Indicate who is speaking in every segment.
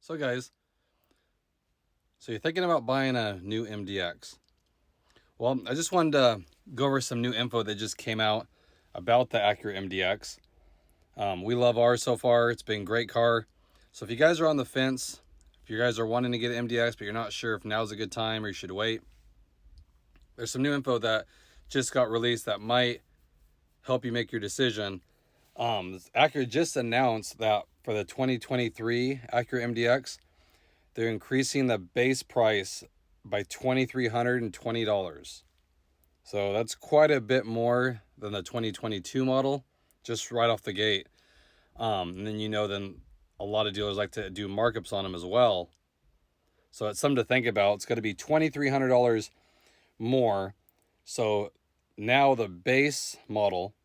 Speaker 1: So guys, so you're thinking about buying a new MDX. Well, I just wanted to go over some new info that just came out about the Acura MDX. We love ours so far. It's been a great car. So if you guys are on the fence, if you guys are wanting to get an MDX, but you're not sure if now's a good time or you should wait, there's some new info that just got released that might help you make your decision. Acura just announced that for the 2023 Acura MDX, they're increasing the base price by $2,320. So that's quite a bit more than the 2022 model, just right off the gate. And then then a lot of dealers like to do markups on them as well. So it's something to think about. It's going to be $2,300 more. So now the base model,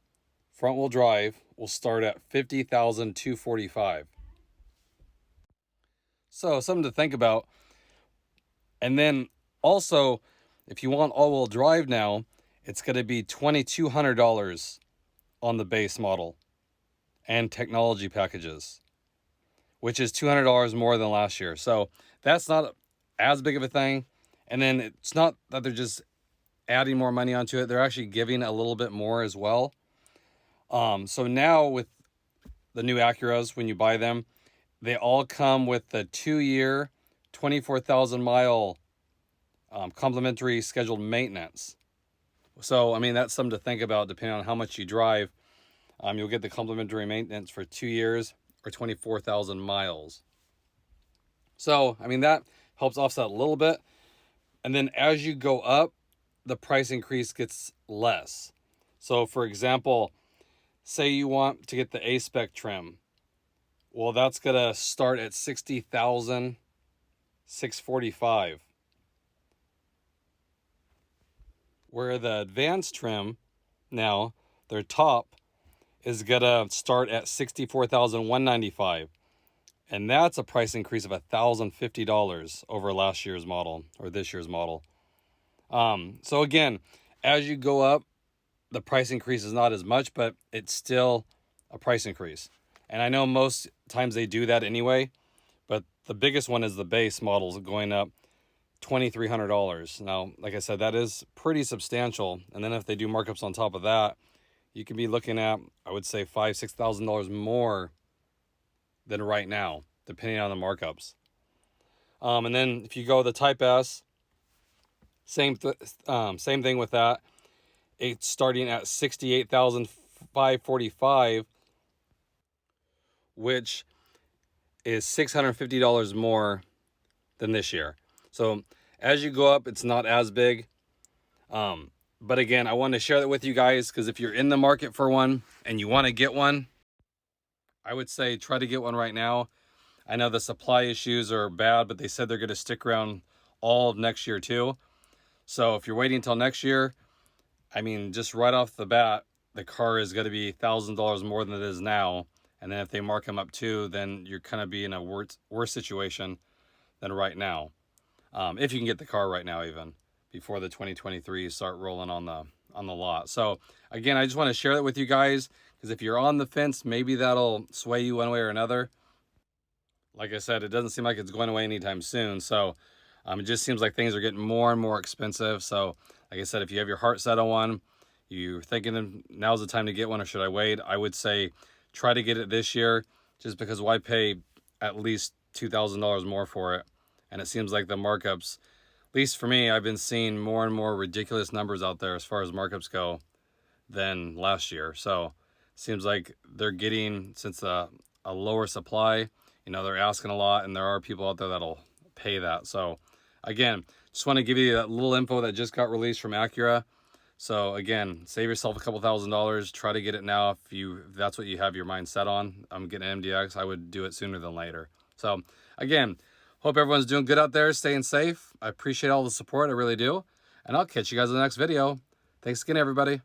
Speaker 1: front wheel drive, will start at $50,245. So something to think about. And then also, if you want all-wheel drive now, it's going to be $2,200 on the base model and technology packages, which is $200 more than last year. So that's not as big of a thing. And then it's not that they're just adding more money onto it. They're actually giving a little bit more as well. So now with the new Acuras, when you buy them, they all come with the 2-year, 24,000 mile complimentary scheduled maintenance. So, I mean, that's something to think about depending on how much you drive. You'll get the complimentary maintenance for 2 years or 24,000 miles. So, I mean, that helps offset a little bit. And then as you go up, the price increase gets less. So, for example, say you want to get the A-Spec trim. Well, that's going to start at $60,645. Where the advanced trim, now, their top, is going to start at $64,195. And that's a price increase of $1,050 over last year's model, or this year's model. So again, as you go up, the price increase is not as much, but it's still a price increase. And I know most times they do that anyway, but the biggest one is the base models going up $2,300. Now, like I said, that is pretty substantial. And then if they do markups on top of that, you could be looking at, I would say, $5,000, $6,000 more than right now, depending on the markups. And then if you go the Type S, same thing with that. It's starting at $68,545, which is $650 more than this year. So as you go up, it's not as big. But again, I wanted to share that with you guys because if you're in the market for one and you want to get one, I would say try to get one right now. I know the supply issues are bad, but they said they're going to stick around all of next year too. So if you're waiting until next year, I mean, just right off the bat, the car is going to be $1,000 more than it is now. And then if they mark them up too, then you're kind of be in a worse situation than right now. If you can get the car right now, even before the 2023 start rolling on the lot. So again, I just want to share that with you guys because if you're on the fence, maybe that'll sway you one way or another. Like I said, it doesn't seem like it's going away anytime soon. So it just seems like things are getting more and more expensive. So like I said, if you have your heart set on one, you're thinking now's the time to get one or should I wait? I would say try to get it this year just because why pay at least $2,000 more for it? And it seems like the markups, at least for me, I've been seeing more and more ridiculous numbers out there as far as markups go than last year. So it seems like they're getting, since a lower supply, they're asking a lot and there are people out there that'll pay that. So again, just want to give you that little info that just got released from Acura. So again, save yourself a couple $1,000s. Try to get it now if that's what you have your mind set on. I'm getting an MDX. I would do it sooner than later. So again, hope everyone's doing good out there, staying safe. I appreciate all the support. I really do. And I'll catch you guys in the next video. Thanks again, everybody.